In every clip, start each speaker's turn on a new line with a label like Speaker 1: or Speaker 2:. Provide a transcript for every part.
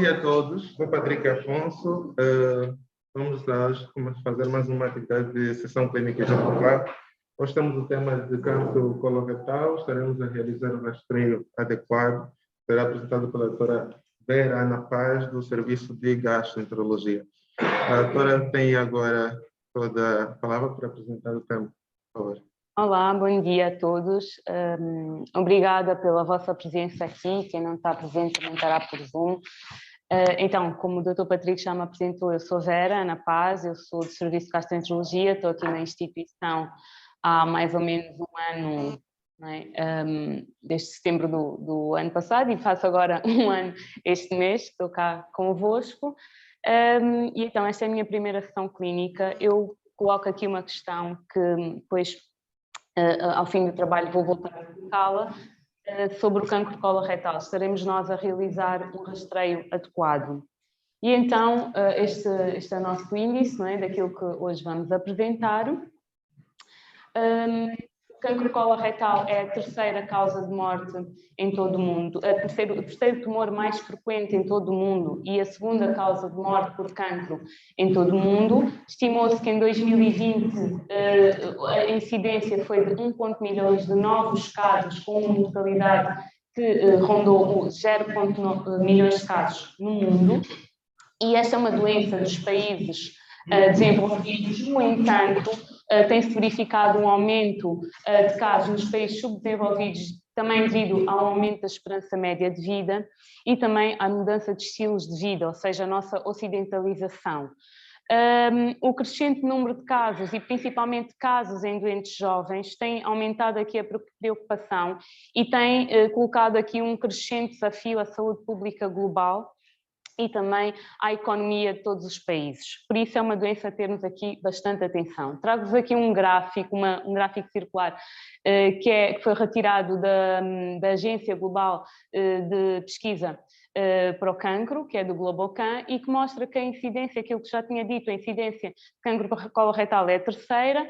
Speaker 1: dia a todos, sou Patrick Afonso. Vamos hoje fazer mais uma atividade de sessão clínica exemplar. Hoje temos o tema de cancro coloretal, estaremos a realizar o rastreio adequado. Será apresentado pela doutora Vera Ana Paz, do Serviço de Gastroenterologia. A doutora tem agora toda a palavra para apresentar o tema, por favor.
Speaker 2: Olá, bom dia a todos. Obrigada pela vossa presença aqui. Quem não está presente também estará por Zoom. Então, como o Dr. Patrick já me apresentou, eu sou Vera Ana Paz, eu sou do Serviço de Gastroenterologia, estou aqui na instituição há mais ou menos um ano, não é? Desde setembro do ano passado, e faço agora um ano este mês, estou cá convosco. E então, esta é a minha primeira sessão clínica. Eu coloco aqui uma questão que depois, ao fim do trabalho, vou voltar a colocá-la, sobre o cancro coloretal. Estaremos nós a realizar um rastreio adequado. E então, este é o nosso índice, não é? Daquilo que hoje vamos apresentar. O cancro coloretal é a terceira causa de morte em todo o mundo, o terceiro tumor mais frequente em todo o mundo e a segunda causa de morte por cancro em todo o mundo. Estimou-se que em 2020 a incidência foi de 1,1 milhões de novos casos, com uma mortalidade que rondou 0,9 milhões de casos no mundo. E esta é uma doença dos países desenvolvidos. No entanto, tem-se verificado um aumento de casos nos países subdesenvolvidos, também devido ao aumento da esperança média de vida e também à mudança de estilos de vida, ou seja, a nossa ocidentalização. O crescente número de casos, e principalmente casos em doentes jovens, tem aumentado aqui a preocupação e tem colocado aqui um crescente desafio à saúde pública global e também à economia de todos os países. Por isso é uma doença a termos aqui bastante atenção. Trago-vos aqui um gráfico, um gráfico circular, que foi retirado da Agência Global de Pesquisa para o Cancro, que é do GloboCan, e que mostra que a incidência, aquilo que já tinha dito, a incidência de cancro coloretal é a terceira,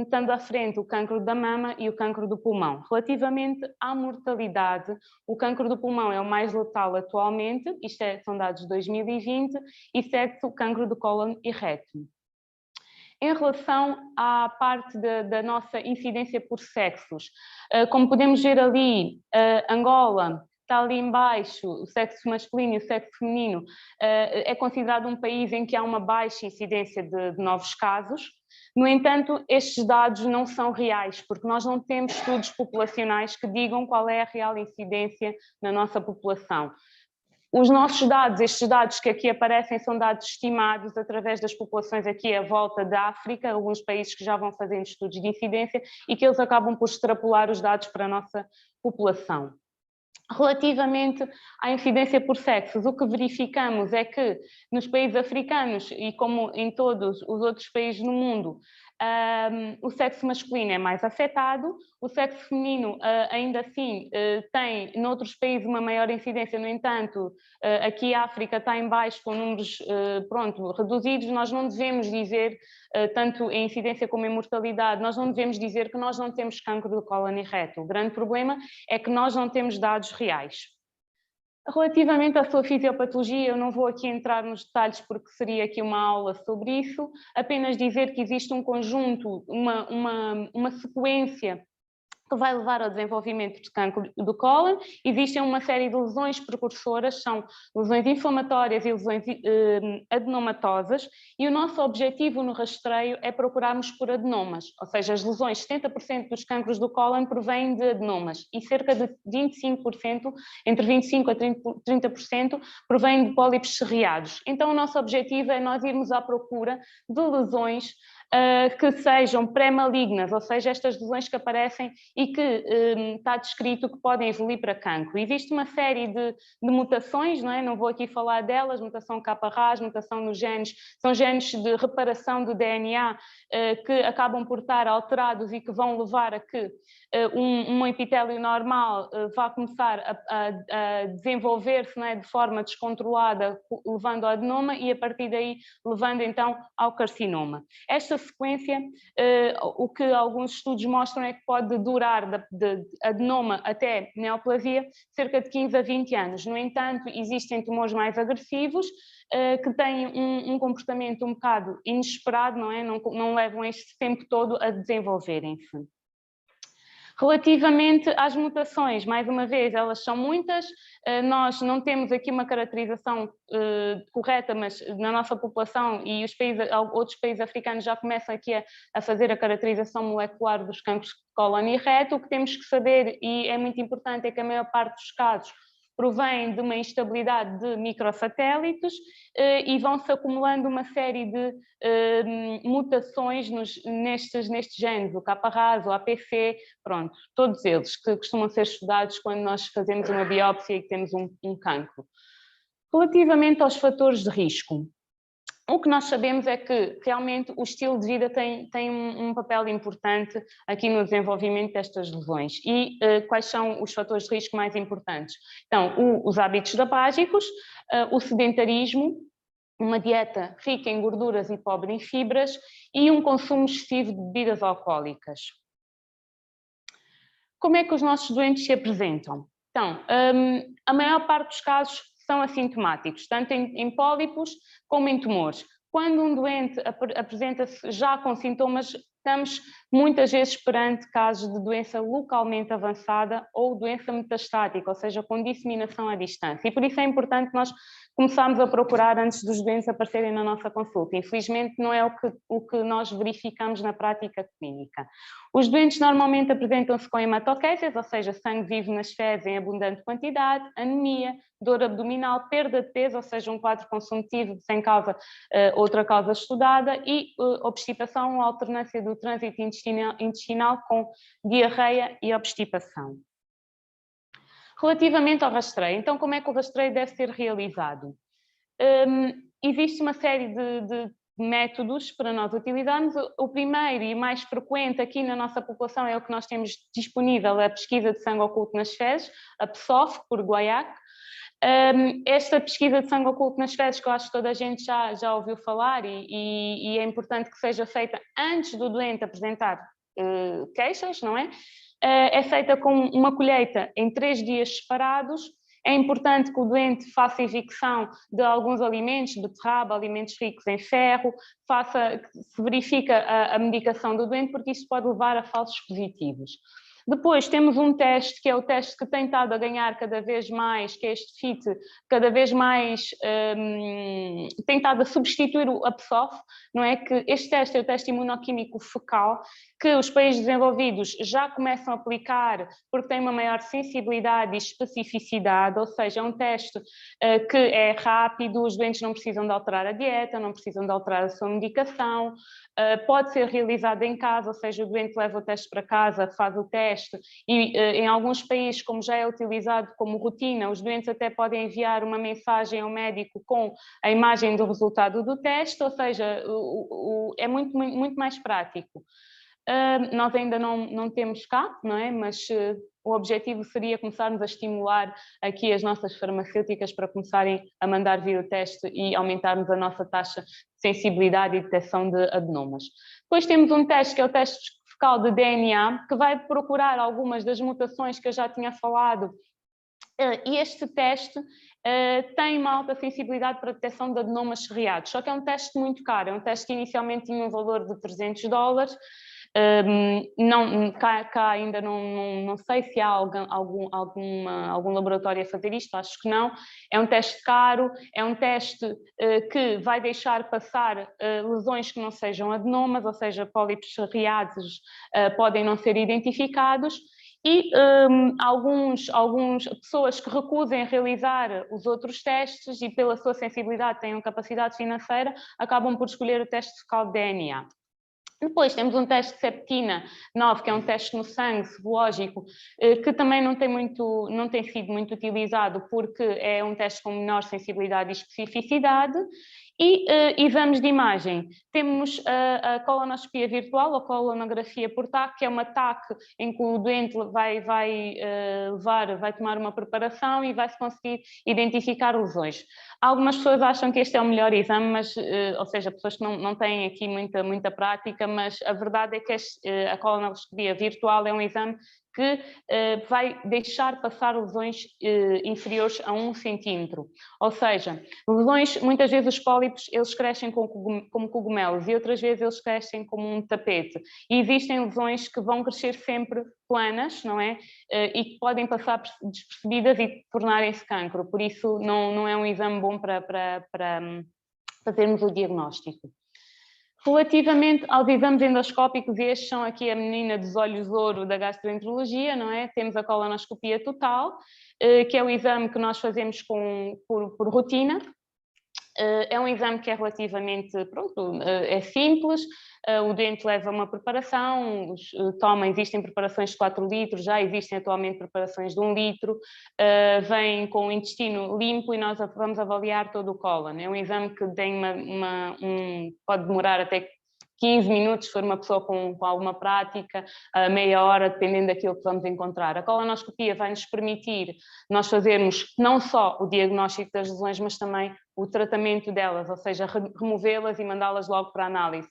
Speaker 2: estando à frente o cancro da mama e o cancro do pulmão. Relativamente à mortalidade, o cancro do pulmão é o mais letal atualmente, são dados de 2020, e segue-se o cancro do cólon e reto. Em relação à parte da nossa incidência por sexos, como podemos ver ali, Angola está ali embaixo, o sexo masculino e o sexo feminino, é considerado um país em que há uma baixa incidência de novos casos. No entanto, estes dados não são reais, porque nós não temos estudos populacionais que digam qual é a real incidência na nossa população. Os nossos dados, estes dados que aqui aparecem, são dados estimados através das populações aqui à volta da África, alguns países que já vão fazendo estudos de incidência e que eles acabam por extrapolar os dados para a nossa população. Relativamente à incidência por sexos, o que verificamos é que nos países africanos, e como em todos os outros países no mundo, o sexo masculino é mais afetado, o sexo feminino ainda assim tem noutros países uma maior incidência. No entanto, aqui a África está em baixo com números reduzidos. Nós não devemos dizer, tanto em incidência como em mortalidade, nós não devemos dizer que nós não temos cancro do cólon e reto. O grande problema é que nós não temos dados reais. Relativamente à sua fisiopatologia, eu não vou aqui entrar nos detalhes porque seria aqui uma aula sobre isso, apenas dizer que existe um conjunto, uma sequência que vai levar ao desenvolvimento de cancro do cólon. Existem uma série de lesões precursoras, são lesões inflamatórias e lesões adenomatosas, e o nosso objetivo no rastreio é procurarmos por adenomas, ou seja, as lesões, 70% dos cancros do cólon provêm de adenomas e cerca de 25%, entre 25% a 30%, provêm de pólipos serreados. Então o nosso objetivo é nós irmos à procura de lesões que sejam pré-malignas, ou seja, estas lesões que aparecem e que está descrito que podem evoluir para cancro. Existe uma série de mutações, não é? Não vou aqui falar delas, mutação KRAS, mutação nos genes, são genes de reparação do DNA que acabam por estar alterados e que vão levar a que um epitélio normal vá começar a desenvolver-se, não é, de forma descontrolada, levando ao adenoma e a partir daí levando então ao carcinoma. Esta sequência, o que alguns estudos mostram é que pode durar de adenoma até neoplasia cerca de 15 a 20 anos. No entanto, existem tumores mais agressivos que têm um comportamento um bocado inesperado, não é? Não levam este tempo todo a desenvolverem-se. Relativamente às mutações, mais uma vez, elas são muitas, nós não temos aqui uma caracterização correta, mas na nossa população e outros países africanos já começam aqui a fazer a caracterização molecular dos cancros de cólon e reto. O que temos que saber, e é muito importante, é que a maior parte dos casos provém de uma instabilidade de microsatélites e vão-se acumulando uma série de mutações nestes genes, o K-RAS, o APC, pronto, todos eles que costumam ser estudados quando nós fazemos uma biópsia e temos um cancro. Relativamente aos fatores de risco, o que nós sabemos é que realmente o estilo de vida tem um papel importante aqui no desenvolvimento destas lesões. E quais são os fatores de risco mais importantes? Então, os hábitos tabágicos, o sedentarismo, uma dieta rica em gorduras e pobre em fibras e um consumo excessivo de bebidas alcoólicas. Como é que os nossos doentes se apresentam? Então, a maior parte dos casos são assintomáticos, tanto em pólipos como em tumores. Quando um doente apresenta-se já com sintomas, estamos muitas vezes perante casos de doença localmente avançada ou doença metastática, ou seja, com disseminação à distância. E por isso é importante nós começarmos a procurar antes dos doentes aparecerem na nossa consulta. Infelizmente não é o que nós verificamos na prática clínica. Os doentes normalmente apresentam-se com hematoquécias, ou seja, sangue vivo nas fezes em abundante quantidade, anemia, dor abdominal, perda de peso, ou seja, um quadro consumptivo sem causa, outra causa estudada, e obstipação ou alternância do trânsito intestinal com diarreia e obstipação. Relativamente ao rastreio, então como é que o rastreio deve ser realizado? Existe uma série de métodos para nós utilizarmos. O primeiro e mais frequente aqui na nossa população é o que nós temos disponível, a pesquisa de sangue oculto nas fezes, a PSOF, por Guaiac. Esta pesquisa de sangue oculto nas fezes, que eu acho que toda a gente já ouviu falar e é importante que seja feita antes do doente apresentar queixas, não é? É feita com uma colheita em 3 dias separados. É importante que o doente faça evicção de alguns alimentos, beterraba, alimentos ricos em ferro, se verifica a medicação do doente, porque isso pode levar a falsos positivos. Depois temos um teste, que é o teste que tem estado a ganhar cada vez mais, que é este FIT, cada vez mais tem estado a substituir a PSOF, não é? Que este teste é o teste imunoquímico fecal, que os países desenvolvidos já começam a aplicar porque tem uma maior sensibilidade e especificidade, ou seja, é um teste que é rápido, os doentes não precisam de alterar a dieta, não precisam de alterar a sua medicação, pode ser realizado em casa, ou seja, o doente leva o teste para casa, faz o teste e em alguns países, como já é utilizado como rotina, os doentes até podem enviar uma mensagem ao médico com a imagem do resultado do teste, ou seja, é muito mais prático. Nós ainda não temos cá, não é? Mas o objetivo seria começarmos a estimular aqui as nossas farmacêuticas para começarem a mandar vir o teste e aumentarmos a nossa taxa de sensibilidade e detecção de adenomas. Depois temos um teste que é o teste fecal de DNA, que vai procurar algumas das mutações que eu já tinha falado, e este teste tem uma alta sensibilidade para a detecção de adenomas serreados, só que é um teste muito caro, é um teste que inicialmente tinha um valor de $300, cá ainda não sei se há algum laboratório a fazer isto, acho que não. É um teste caro, é um teste que vai deixar passar lesões que não sejam adenomas, ou seja, pólipos serreados podem não ser identificados. E algumas pessoas que recusem realizar os outros testes e pela sua sensibilidade tenham capacidade financeira, acabam por escolher o teste fecal de DNA. Depois temos um teste de septina 9, que é um teste no sangue serológico, que também não tem sido muito utilizado porque é um teste com menor sensibilidade e especificidade. E exames de imagem, temos a colonoscopia virtual ou colonografia por TAC, que é uma TAC em que o doente vai tomar uma preparação e vai-se conseguir identificar lesões. Algumas pessoas acham que este é o melhor exame, mas, ou seja, pessoas que não têm aqui muita prática, mas a verdade é que a colonoscopia virtual é um exame que vai deixar passar lesões inferiores a 1 centímetro. Ou seja, lesões, muitas vezes os pólipos, eles crescem como cogumelos e outras vezes eles crescem como um tapete. E existem lesões que vão crescer sempre planas, não é? E que podem passar despercebidas e tornarem-se cancro. Por isso, não é um exame bom para fazermos o diagnóstico. Relativamente aos exames endoscópicos, e estes são aqui a menina dos olhos de ouro da gastroenterologia, não é? Temos a colonoscopia total, que é o exame que nós fazemos por rotina. É um exame que é relativamente, é simples, o doente leva uma preparação, existem preparações de 4 litros, já existem atualmente preparações de 1 litro, vem com o intestino limpo e nós vamos avaliar todo o cólon. É um exame que tem pode demorar até 15 minutos, se for uma pessoa com alguma prática, meia hora, dependendo daquilo que vamos encontrar. A colonoscopia vai nos permitir nós fazermos não só o diagnóstico das lesões, mas também o tratamento delas, ou seja, removê-las e mandá-las logo para a análise.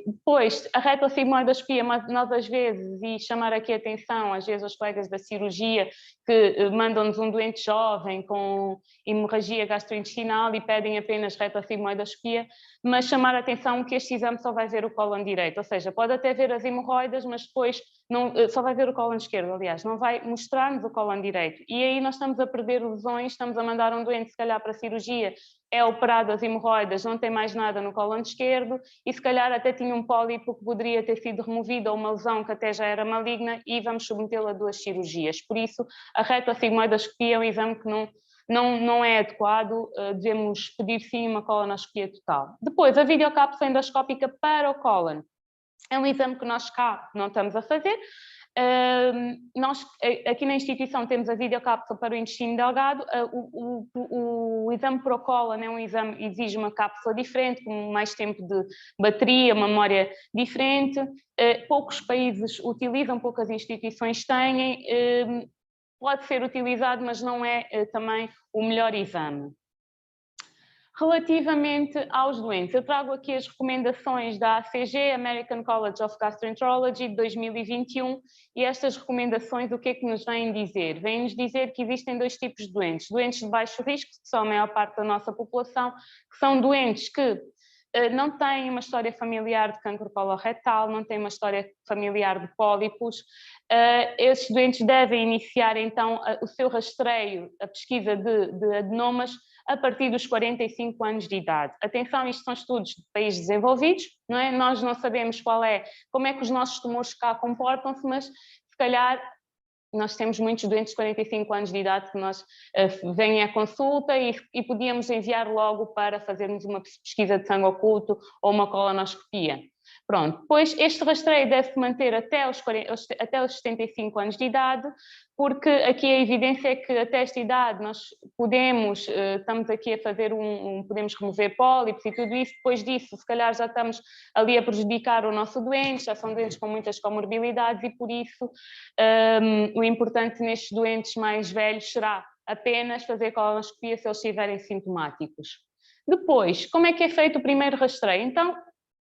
Speaker 2: Depois, a retosigmoidoscopia, nós às vezes, e chamar aqui a atenção, às vezes os colegas da cirurgia que mandam-nos um doente jovem com hemorragia gastrointestinal e pedem apenas retosigmoidoscopia, mas chamar a atenção que este exame só vai ver o cólon direito, ou seja, pode até ver as hemorroidas, mas depois só vai ver o cólon esquerdo, aliás, não vai mostrar-nos o cólon direito. E aí nós estamos a perder lesões, estamos a mandar um doente, se calhar, para a cirurgia, é operado as hemorroidas, não tem mais nada no cólon esquerdo e se calhar até tinha um pólipo que poderia ter sido removido ou uma lesão que até já era maligna e vamos submetê-la a 2 cirurgias. Por isso, a retosigmoidoscopia é um exame que não é adequado, devemos pedir sim uma colonoscopia total. Depois, a videocápsula endoscópica para o cólon. É um exame que nós cá não estamos a fazer. Nós, aqui na instituição, temos a videocápsula para o intestino delgado. O exame para o cólon é um exame que exige uma cápsula diferente, com mais tempo de bateria, uma memória diferente. Poucos países utilizam, poucas instituições têm. Pode ser utilizado, mas não é também o melhor exame. Relativamente aos doentes, eu trago aqui as recomendações da ACG, American College of Gastroenterology, de 2021, e estas recomendações o que é que nos vêm dizer? Vêm-nos dizer que existem 2 tipos de doentes. Doentes de baixo risco, que são a maior parte da nossa população, que são doentes que não têm uma história familiar de cancro coloretal, não têm uma história familiar de pólipos. Esses doentes devem iniciar então o seu rastreio, a pesquisa de adenomas, a partir dos 45 anos de idade. Atenção, isto são estudos de países desenvolvidos, não é? Nós não sabemos como é que os nossos tumores cá comportam-se, mas se calhar nós temos muitos doentes de 45 anos de idade que vêm à consulta e podíamos enviar logo para fazermos uma pesquisa de sangue oculto ou uma colonoscopia. Pronto, pois este rastreio deve-se manter até os 75 anos de idade, porque aqui a evidência é que até esta idade nós estamos aqui a fazer podemos remover pólipos e tudo isso, depois disso se calhar já estamos ali a prejudicar o nosso doente, já são doentes com muitas comorbilidades e por isso o importante nestes doentes mais velhos será apenas fazer colonoscopia se eles estiverem sintomáticos. Depois, como é que é feito o primeiro rastreio? Então,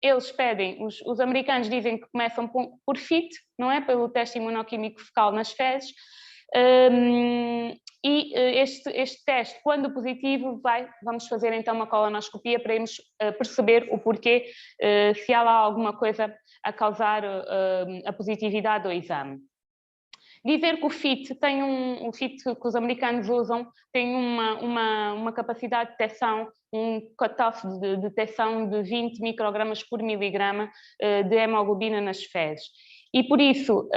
Speaker 2: eles pedem, os americanos dizem que começam por FIT, não é? Pelo teste imunoquímico fecal nas fezes, e este teste, quando positivo, vamos fazer então uma colonoscopia para irmos perceber o porquê, se há lá alguma coisa a causar a positividade do exame. Dizer que o FIT o FIT que os americanos usam tem uma capacidade de detecção, um cutoff de detecção de 20 microgramas por miligrama de hemoglobina nas fezes. E por isso,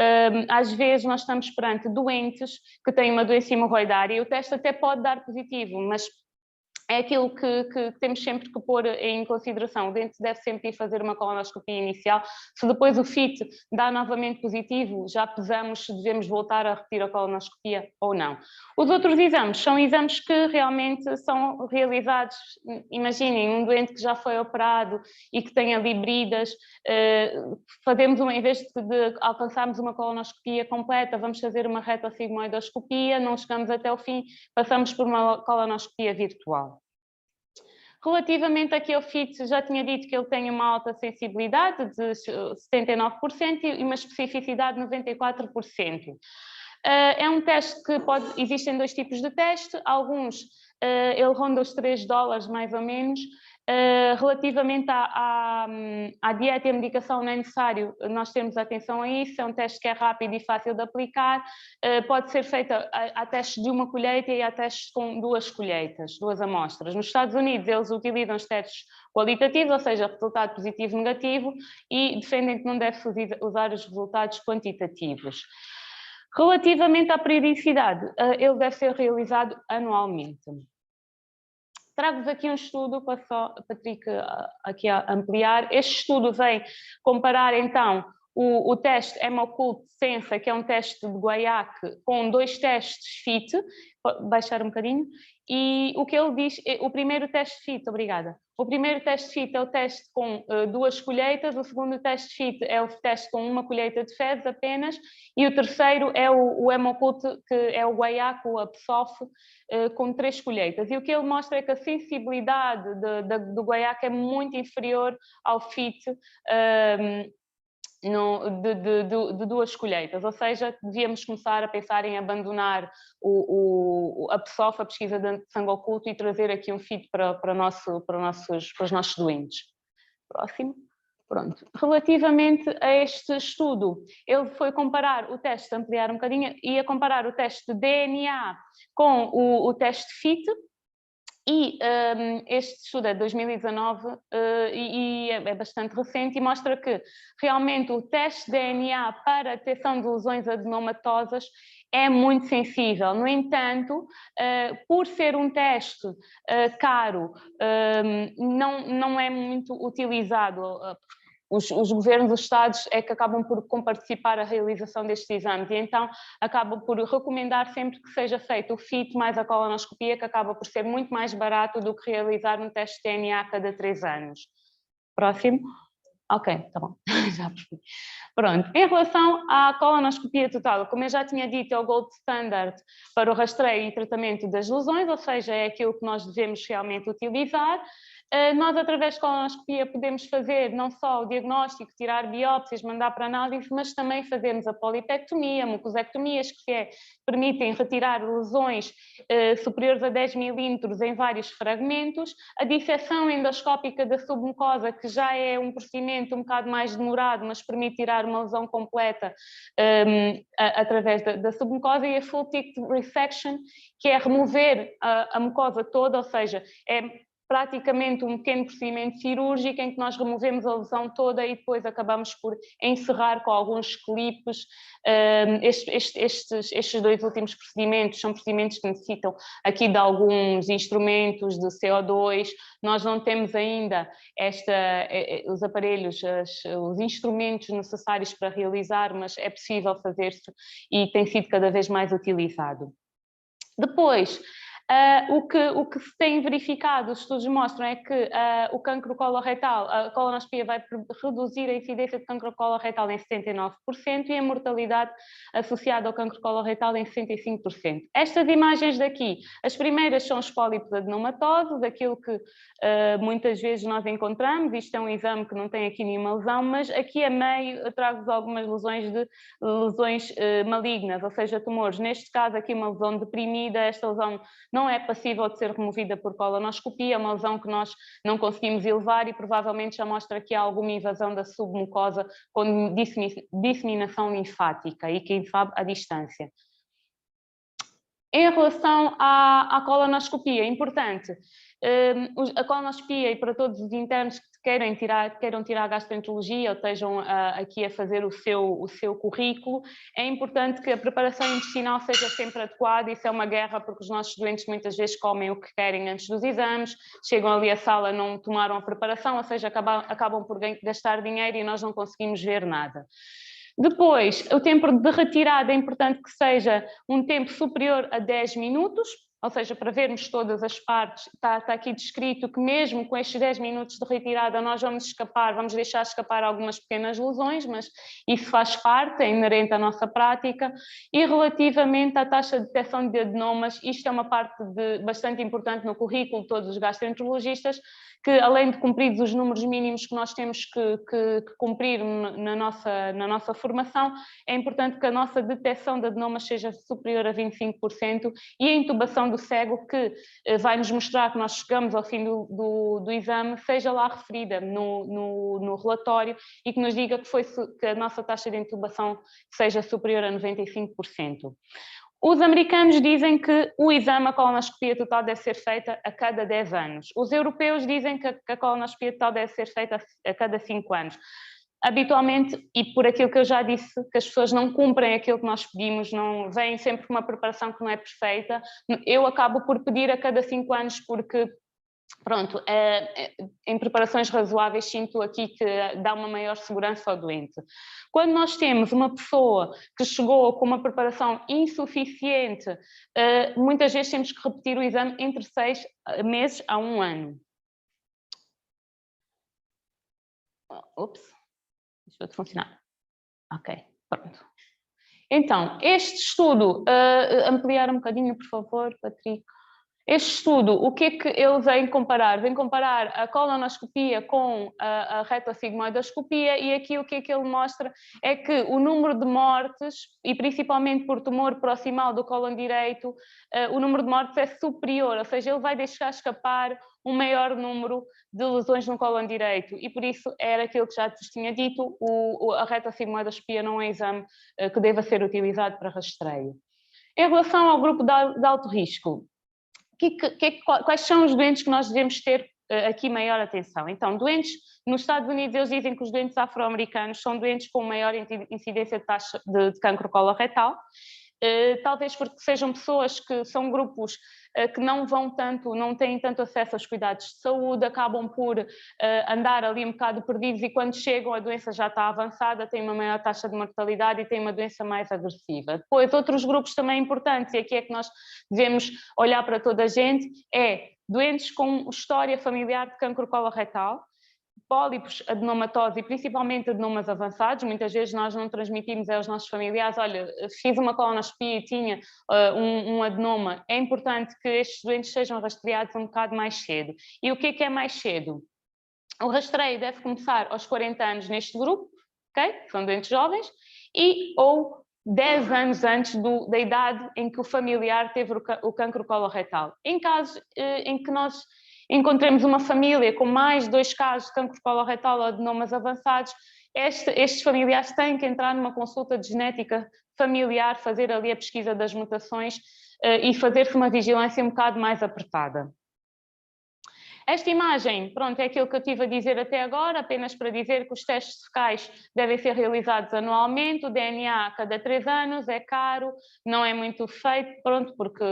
Speaker 2: às vezes nós estamos perante doentes que têm uma doença hemorroidária e o teste até pode dar positivo, mas é aquilo que temos sempre que pôr em consideração. O doente deve sempre ir fazer uma colonoscopia inicial. Se depois o FIT dá novamente positivo, já pesamos se devemos voltar a repetir a colonoscopia ou não. Os outros exames são exames que realmente são realizados. Imaginem, um doente que já foi operado e que tem ali bridas, fazemos em vez de alcançarmos uma colonoscopia completa, vamos fazer uma retosigmoidoscopia, não chegamos até o fim, passamos por uma colonoscopia virtual. Relativamente aqui ao FIT, já tinha dito que ele tem uma alta sensibilidade de 79% e uma especificidade de 94%. É um teste que existem dois tipos de teste, alguns ele ronda os $3 mais ou menos. Relativamente à dieta e à medicação não é necessário nós termos atenção a isso, é um teste que é rápido e fácil de aplicar, pode ser feito a testes de uma colheita e a testes com 2 colheitas, 2 amostras. Nos Estados Unidos eles utilizam os testes qualitativos, ou seja, resultado positivo e negativo, e defendem que não deve-se usar os resultados quantitativos. Relativamente à periodicidade, ele deve ser realizado anualmente. Trago-vos aqui um estudo, para só, Patrick, aqui a ampliar. Este estudo vem comparar, então, o teste Hemoccult Sensa, que é um teste de Guaiac, com 2 testes FIT, baixar um bocadinho, e o que ele diz, o primeiro teste FIT, obrigada. O primeiro teste FIT é o teste com 2 colheitas, o segundo teste FIT é o teste com 1 colheita de fezes apenas, e o terceiro é o Hemoccult, que é o Guaiac, o Apsof, com 3 colheitas. E o que ele mostra é que a sensibilidade do Guaiac é muito inferior ao FIT, de 2 colheitas, ou seja, devíamos começar a pensar em abandonar a PSOF, a pesquisa de sangue oculto, e trazer aqui um FIT para os nossos doentes. Próximo. Pronto. Relativamente a este estudo, ele foi comparar o teste, ampliar um bocadinho, ia comparar o teste de DNA com o teste FIT. E este estudo é de 2019 e é bastante recente e mostra que realmente o teste de DNA para a detecção de lesões adenomatosas é muito sensível. No entanto, por ser um teste caro, não é muito utilizado. Os governos, os Estados é que acabam por comparticipar a realização destes exames e então acabam por recomendar sempre que seja feito o FIT mais a colonoscopia, que acaba por ser muito mais barato do que realizar um teste de DNA a cada 3 anos. Próximo. Ok, tá bom, já percebi. Pronto, em relação à colonoscopia total, como eu já tinha dito, é o gold standard para o rastreio e tratamento das lesões, ou seja, é aquilo que nós devemos realmente utilizar. Nós, através de colonoscopia, podemos fazer não só o diagnóstico, tirar biópsias, mandar para análise, mas também fazemos a polipectomia, mucosectomias, que permitem retirar lesões superiores a 10 milímetros em vários fragmentos, a disseção endoscópica da submucosa, que já é um procedimento um bocado mais demorado, mas permite tirar uma lesão completa através da submucosa, e a full teeth resection, que é remover a mucosa toda, ou seja, é praticamente um pequeno procedimento cirúrgico em que nós removemos a lesão toda e depois acabamos por encerrar com alguns clipes. Estes 2 últimos procedimentos são procedimentos que necessitam aqui de alguns instrumentos de CO2. Nós não temos ainda os aparelhos, os instrumentos necessários para realizar, mas é possível fazer-se e tem sido cada vez mais utilizado. Depois, o que se tem verificado, os estudos mostram, é que o cancro coloretal, a colonoscopia vai reduzir a incidência de cancro coloretal em 79% e a mortalidade associada ao cancro coloretal em 65%. Estas imagens daqui, as primeiras são os pólipos adenomatosos, aquilo que muitas vezes nós encontramos. Isto é um exame que não tem aqui nenhuma lesão, mas aqui a meio eu trago-vos algumas lesões malignas, ou seja, tumores. Neste caso aqui uma lesão deprimida, esta lesão não é passível de ser removida por colonoscopia, é uma lesão que nós não conseguimos elevar e provavelmente já mostra aqui alguma invasão da submucosa com disseminação linfática e quem sabe à distância. Em relação à colonoscopia, é importante, a colonoscopia, e para todos os internos que queiram tirar gastroenterologia ou estejam aqui a fazer o seu currículo, é importante que a preparação intestinal seja sempre adequada. Isso é uma guerra, porque os nossos doentes muitas vezes comem o que querem antes dos exames, chegam ali à sala, não tomaram a preparação, ou seja, acabam por gastar dinheiro e nós não conseguimos ver nada. Depois, o tempo de retirada é importante que seja um tempo superior a 10 minutos, ou seja, para vermos todas as partes, está aqui descrito que mesmo com estes 10 minutos de retirada nós vamos deixar escapar algumas pequenas lesões, mas isso faz parte, é inerente à nossa prática. E relativamente à taxa de detecção de adenomas, isto é uma parte bastante importante no currículo de todos os gastroenterologistas, que além de cumpridos os números mínimos que nós temos que cumprir na nossa formação, é importante que a nossa detecção de adenomas seja superior a 25% e a intubação do cego, que vai nos mostrar que nós chegamos ao fim do exame, seja lá referida no relatório e que nos diga que a nossa taxa de intubação seja superior a 95%. Os americanos dizem que o exame, a colonoscopia total, deve ser feita a cada 10 anos. Os europeus dizem que a colonoscopia total deve ser feita a cada 5 anos. Habitualmente, e por aquilo que eu já disse, que as pessoas não cumprem aquilo que nós pedimos, não vêm sempre com uma preparação que não é perfeita, eu acabo por pedir a cada 5 anos porque, pronto, em preparações razoáveis sinto aqui que dá uma maior segurança ao doente. Quando nós temos uma pessoa que chegou com uma preparação insuficiente, muitas vezes temos que repetir o exame entre 6 meses a 1 ano. Ups, deixa eu funcionar. Ok, pronto. Então, este estudo, ampliar um bocadinho, por favor, Patrick. Este estudo, o que é que ele vem comparar? Vem comparar a colonoscopia com a retosigmoidoscopia, e aqui o que é que ele mostra é que o número de mortes, e principalmente por tumor proximal do cólon direito, o número de mortes é superior, ou seja, ele vai deixar escapar um maior número de lesões no cólon direito, e por isso era aquilo que já vos tinha dito, a retosigmoidoscopia não é um exame que deva ser utilizado para rastreio. Em relação ao grupo de alto risco, quais são os doentes que nós devemos ter aqui maior atenção? Então, doentes, nos Estados Unidos eles dizem que os doentes afro-americanos são doentes com maior incidência de taxa de cancro coloretal, talvez porque sejam pessoas que são grupos que não têm tanto acesso aos cuidados de saúde, acabam por andar ali um bocado perdidos e quando chegam a doença já está avançada, têm uma maior taxa de mortalidade e têm uma doença mais agressiva. Depois, outros grupos também importantes, e aqui é que nós devemos olhar para toda a gente, é doentes com história familiar de cancro coloretal, pólipos adenomatosos e principalmente adenomas avançados. Muitas vezes nós não transmitimos aos nossos familiares, olha, fiz uma colonoscopia e tinha um adenoma. É importante que estes doentes sejam rastreados um bocado mais cedo. E o que é mais cedo? O rastreio deve começar aos 40 anos neste grupo, ok? São doentes jovens, ou 10 anos antes da idade em que o familiar teve o cancro coloretal. Em casos em que nós encontremos uma família com mais de 2 casos de cancro coloretal ou adenomas avançados, estes familiares têm que entrar numa consulta de genética familiar, fazer ali a pesquisa das mutações e fazer-se uma vigilância um bocado mais apertada. Esta imagem, pronto, é aquilo que eu estive a dizer até agora, apenas para dizer que os testes fecais devem ser realizados anualmente, o DNA a cada 3 anos, é caro, não é muito feito, pronto, porque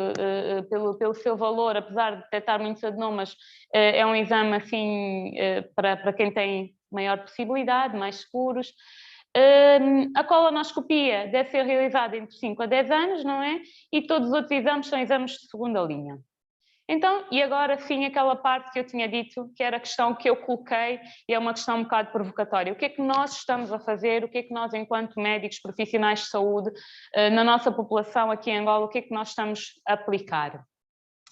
Speaker 2: pelo seu valor, apesar de detectar muitos adenomas, é um exame assim para quem tem maior possibilidade, mais seguros. A colonoscopia deve ser realizada entre 5 a 10 anos, não é? E todos os outros exames são exames de segunda linha. Então, e agora sim aquela parte que eu tinha dito, que era a questão que eu coloquei, e é uma questão um bocado provocatória. O que é que nós estamos a fazer, o que é que nós, enquanto médicos profissionais de saúde, na nossa população aqui em Angola, o que é que nós estamos a aplicar?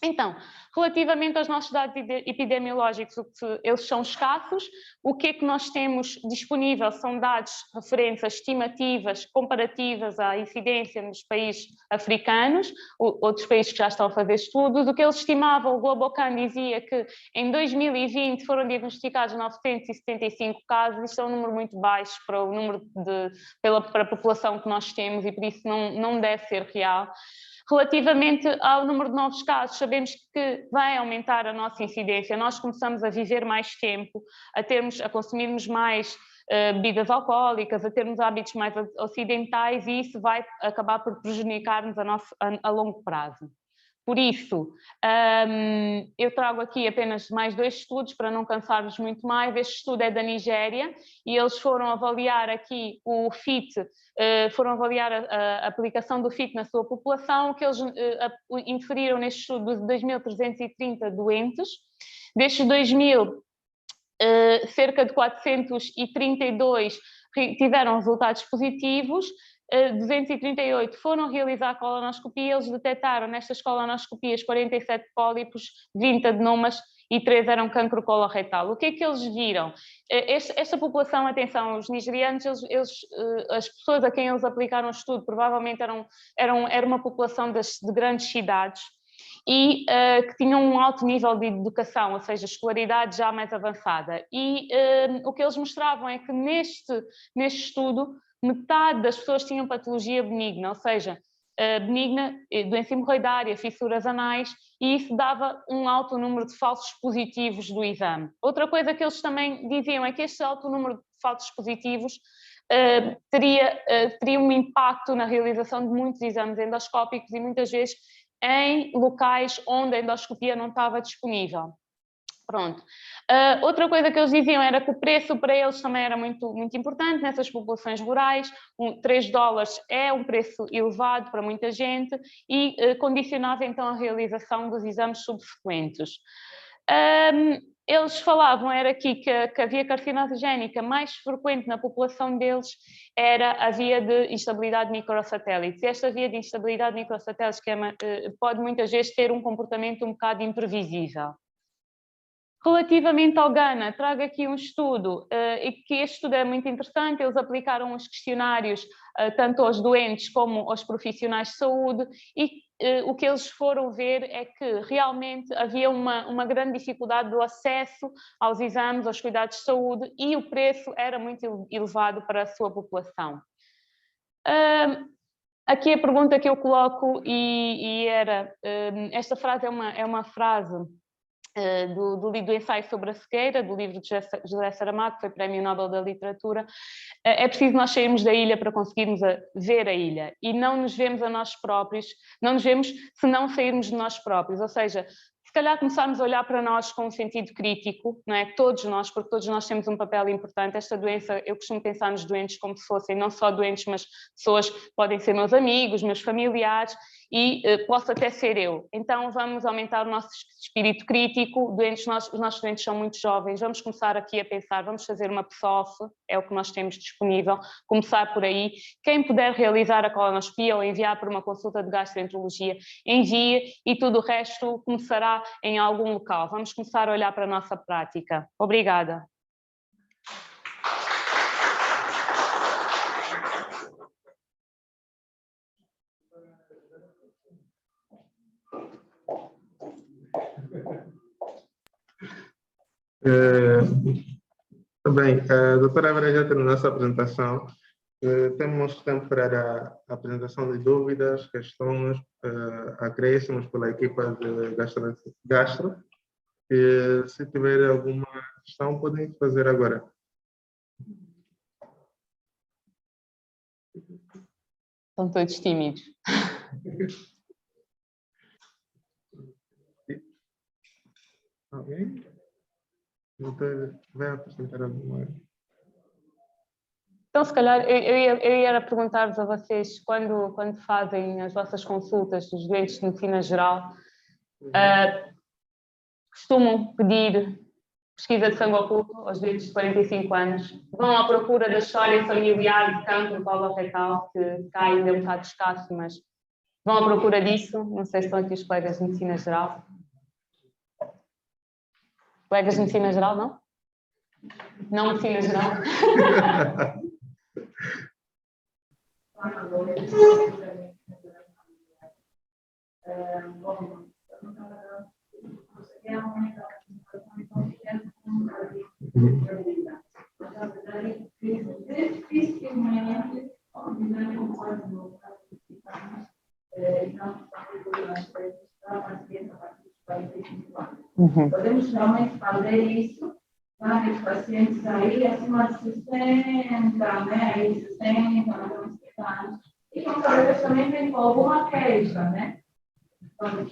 Speaker 2: Então, relativamente aos nossos dados epidemiológicos, eles são escassos. O que é que nós temos disponível são dados referentes a estimativas comparativas à incidência nos países africanos, outros países que já estão a fazer estudos. O que eles estimavam, o Globocan dizia que em 2020 foram diagnosticados 975 casos. Isto é um número muito baixo para o número para a população que nós temos e por isso não deve ser real. Relativamente ao número de novos casos, sabemos que vai aumentar a nossa incidência. Nós começamos a viver mais tempo, a consumirmos mais bebidas alcoólicas, a termos hábitos mais ocidentais, e isso vai acabar por prejudicar-nos a longo prazo. Por isso, eu trago aqui apenas mais 2 estudos para não cansar-vos muito mais. Este estudo é da Nigéria e eles foram avaliar aqui o FIT, foram avaliar a aplicação do FIT na sua população. O que eles inferiram neste estudo de 2.330 doentes. Destes 2.000, cerca de 432 tiveram resultados positivos. 238 foram realizar colonoscopia, eles detectaram nestas colonoscopias 47 pólipos, 20 adenomas e 3 eram cancro coloretal. O que é que eles viram? Esta população, atenção, os nigerianos, as pessoas a quem eles aplicaram o estudo provavelmente era uma população de grandes cidades e que tinham um alto nível de educação, ou seja, escolaridade já mais avançada. E o que eles mostravam é que neste estudo, metade das pessoas tinham patologia benigna, ou seja, benigna, doença hemorroidária, fissuras anais, e isso dava um alto número de falsos positivos do exame. Outra coisa que eles também diziam é que este alto número de falsos positivos teria um impacto na realização de muitos exames endoscópicos e muitas vezes em locais onde a endoscopia não estava disponível. Pronto. Outra coisa que eles diziam era que o preço para eles também era muito, muito importante nessas populações rurais. $3 é um preço elevado para muita gente e condicionava então a realização dos exames subsequentes. Eles falavam era aqui que a via carcinogénica mais frequente na população deles era a via de instabilidade de microsatélites. E esta via de instabilidade de microsatélites pode muitas vezes ter um comportamento um bocado imprevisível. Relativamente ao Ghana, trago aqui um estudo, e que este estudo é muito interessante. Eles aplicaram os questionários tanto aos doentes como aos profissionais de saúde e o que eles foram ver é que realmente havia uma grande dificuldade do acesso aos exames, aos cuidados de saúde e o preço era muito elevado para a sua população. Aqui a pergunta que eu coloco e era, esta frase é uma frase do ensaio sobre a cegueira, do livro de José Saramago, que foi Prémio Nobel da Literatura. É preciso nós sairmos da ilha para conseguirmos ver a ilha e não nos vemos a nós próprios, não nos vemos se não sairmos de nós próprios, ou seja, se calhar começarmos a olhar para nós com um sentido crítico, não é? Todos nós, porque todos nós temos um papel importante. Esta doença, eu costumo pensar nos doentes como se fossem não só doentes, mas pessoas, podem ser meus amigos, meus familiares, e posso até ser eu. Então vamos aumentar o nosso espírito crítico. Os nossos doentes são muito jovens, vamos começar aqui a pensar, vamos fazer uma PSOF, é o que nós temos disponível, começar por aí. Quem puder realizar a colonoscopia ou enviar por uma consulta de gastroenterologia, envie, e tudo o resto começará em algum local. Vamos começar a olhar para a nossa prática. Obrigada.
Speaker 1: Bem, a doutora Vera já terminou essa apresentação. Temos tempo para a apresentação de dúvidas, questões, acréscimos pela equipa de gastro. E, se tiver alguma questão, podem fazer agora.
Speaker 2: Estão todos tímidos.
Speaker 1: Alguém? Doutor, vai apresentar alguma?
Speaker 2: Então, se calhar, eu ia perguntar-vos a vocês, quando fazem as vossas consultas dos doentes de medicina geral, costumam pedir pesquisa de sangue oculto aos doentes de 45 anos? Vão à procura da história familiar de cancro coloretal, que cá ainda é um bocado escasso, mas vão à procura disso? Não sei se estão aqui os colegas de medicina geral. Colegas de medicina geral, não? Não medicina geral?
Speaker 3: Podemos realmente fazer isso para os pacientes aí acima de 60, né? Aí 60, 90 anos. E com talvez também tem alguma queixa, né? Então,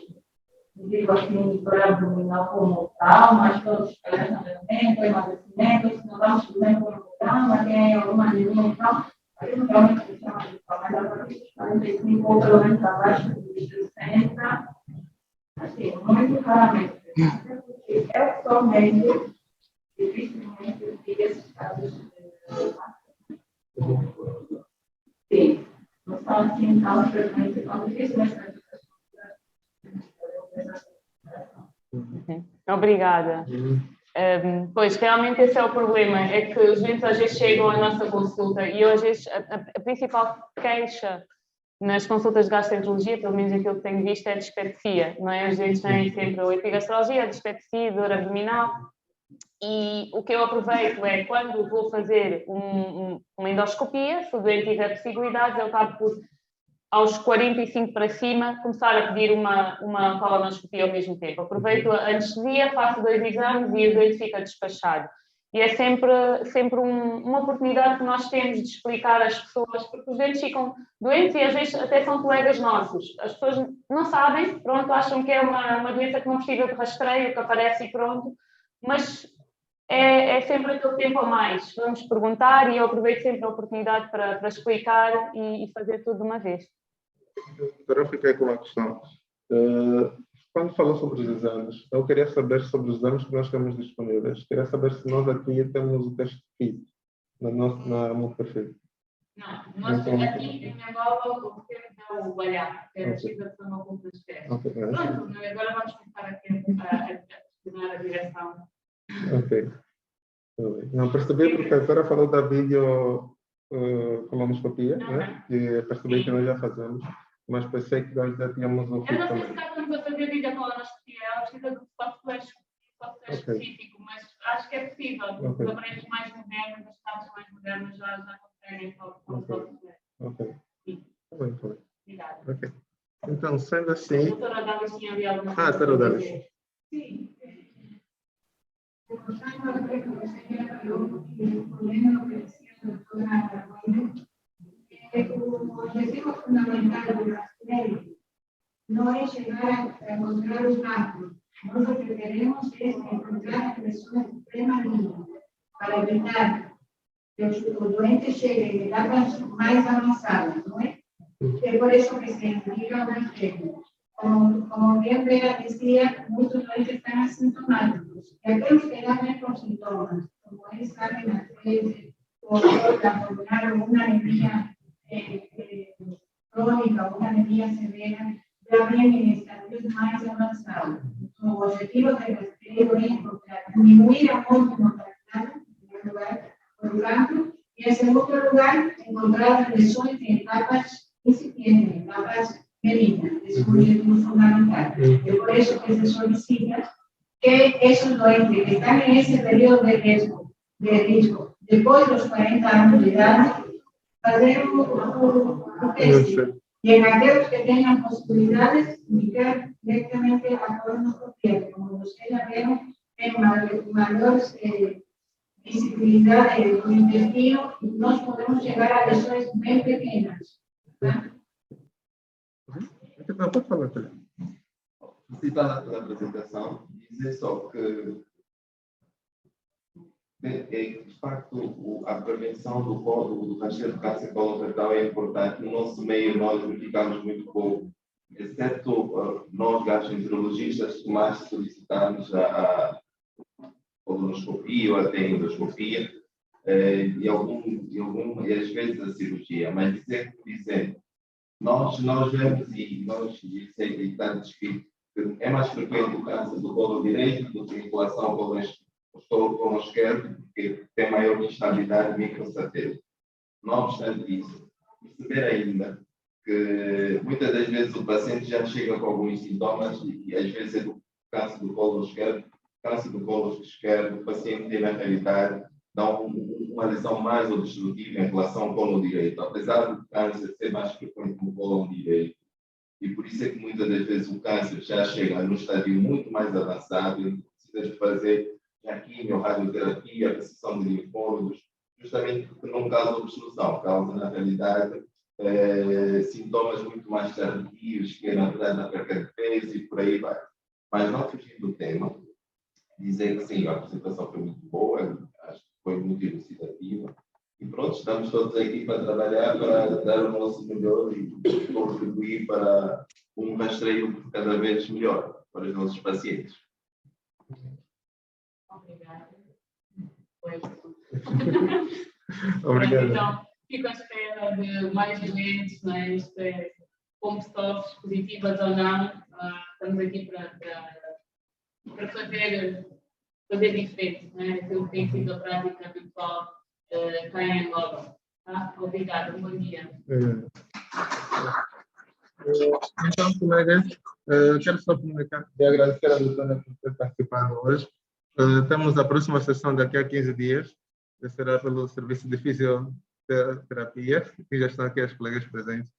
Speaker 3: digo assim, dor abdominal como tal, mas todos os emagrecimento, emagrecimento, se não estamos fazendo como tal, mas tem alguma anemia e tal. Aí não realmente chama de mas dá para 45 ou pelo menos abaixo de 60. Assim, muito raramente. Eu sou médico, dificilmente vi esses casos de sim, não são assim tão frequentes, tão dificilmente.
Speaker 2: Obrigada. Pois, realmente esse é o problema, é que os doentes às vezes chegam à nossa consulta e eu às vezes, a principal queixa nas consultas de gastroenterologia, pelo menos aquilo que tenho visto, é a dispepsia, não é? Os doentes têm sempre a epigastralgia, a dispepsia, dor abdominal. E o que eu aproveito é, quando vou fazer uma endoscopia, se o doente tiver possibilidades, eu acabo por, aos 45 para cima, começar a pedir uma colonoscopia ao mesmo tempo. Aproveito a anestesia, faço 2 exames e o doente fica despachado. E é sempre uma oportunidade que nós temos de explicar às pessoas, porque os doentes ficam doentes e às vezes até são colegas nossos. As pessoas não sabem, pronto, acham que é uma doença que não precisa de rastreio, que aparece e pronto, mas é sempre aquele tempo a mais. Vamos perguntar e eu aproveito sempre a oportunidade para explicar e fazer tudo de uma vez.
Speaker 1: Agora eu fiquei com uma questão. Quando falou sobre os exames, eu queria saber sobre os exames que nós temos disponíveis. Queria saber se nós aqui temos o teste kit na meu perfil.
Speaker 2: Não, nós aqui em Angola o que temos é o balhar, que é a descrição ao ponto de teste. Pronto, agora vamos começar aqui a estudar a direção.
Speaker 1: Ok. Não percebi porque a doutora falou da vídeo colonoscopia, né? E percebi que nós já fazemos, mas pensei que nós já tínhamos um
Speaker 2: eu não sei se estamos a fazer vídeo colonoscopia, ela precisa de software específico, mas acho que é possível. Os aparelhos mais modernos, os estados mais modernos já conseguem software.
Speaker 1: Ok. Muito bem.
Speaker 2: Obrigada.
Speaker 1: Ok. Então, sendo assim...
Speaker 2: A doutora Davis tinha ali alguma coisa.
Speaker 1: Doutora Davis.
Speaker 3: Sim. Voltando ao que você já falou, que o problema que decía a doutora Aragona, o objetivo fundamental do rastreio não é chegar a encontrar o cancro. Nós o que queremos é encontrar a lesão prematura, para evitar que o doente chegue em etapas mais avançadas, não é? É por isso que se indica o rastreio. Como bien Vera decía, muchos doentes están asintomáticos. Y aquellos que ya ven con síntomas, como es artritis o la pulmonar o una anemia crónica o una anemia severa, ya ven en estadios más avanzados. Su objetivo de rastreio es disminuir a muerte mortalidad, en primer lugar, por un lado, y en segundo lugar, encontrar lesiones en etapas incipientes, etapas benignas, es un objetivo fundamental. Es por eso que se solicita que esos doentes que están en ese periodo de riesgo, después de los 40 años de edad, hacer un test. Y en aquellos que tengan posibilidades, indicar directamente a colonoscopia, como los que ya vieron, en mayor visibilidad del intestino, nos podemos llegar a lesiones muy pequeñas.
Speaker 1: Não, pode falar, Pedro.
Speaker 4: Participar da apresentação, dizer só que de facto a prevenção do rastreio de câncer coloretal é importante. No nosso meio nós verificamos muito pouco, exceto nós gastroenterologistas que mais solicitamos a colonoscopia ou até a endoscopia e às vezes a cirurgia. Mas dizer que, por exemplo, nós vemos e nós está descrito que é mais frequente o câncer do colo direito do que em relação ao colo esquerdo, porque tem maior instabilidade microsatélite. Não obstante isso, perceber ainda que muitas das vezes o paciente já chega com alguns sintomas e às vezes é do câncer do colo esquerdo. Câncer do colo esquerdo, o paciente tem na realidade dá uma lesão mais obstrutiva em relação ao colo direito. Apesar do câncer ser mais frequente no colo direito, E por isso é que muitas das vezes o câncer já chega num estádio muito mais avançado, e precisa de fazer a quimio, radioterapia, a recepção de linfónodos, justamente porque não causa obstrução, causa, na realidade, sintomas muito mais tardios, que é, na verdade, a perca de peso e por aí vai. Mas não fugindo do tema, dizer que sim, a apresentação foi muito boa, acho que foi muito elucidativa. E pronto, estamos todos aqui para trabalhar, para dar o nosso melhor e contribuir para um rastreio cada vez melhor para os nossos pacientes.
Speaker 5: Obrigada. Foi.
Speaker 1: Obrigado.
Speaker 5: Então, fico à espera de mais eventos, mas como stocks, positivas ou não, estamos aqui para fazer diferente, né? Aquilo que tem sido a prática habitual cá em Angola. Tá? Obrigada, bom dia.
Speaker 1: Então, colegas, quero só comunicar e agradecer a doutora por ter participado hoje. Temos a próxima sessão daqui a 15 dias, que será pelo serviço de fisioterapia, que já estão aqui as colegas presentes.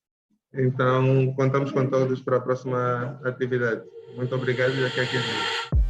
Speaker 1: Então, contamos com todos para a próxima atividade. Muito obrigado e daqui a 15 dias.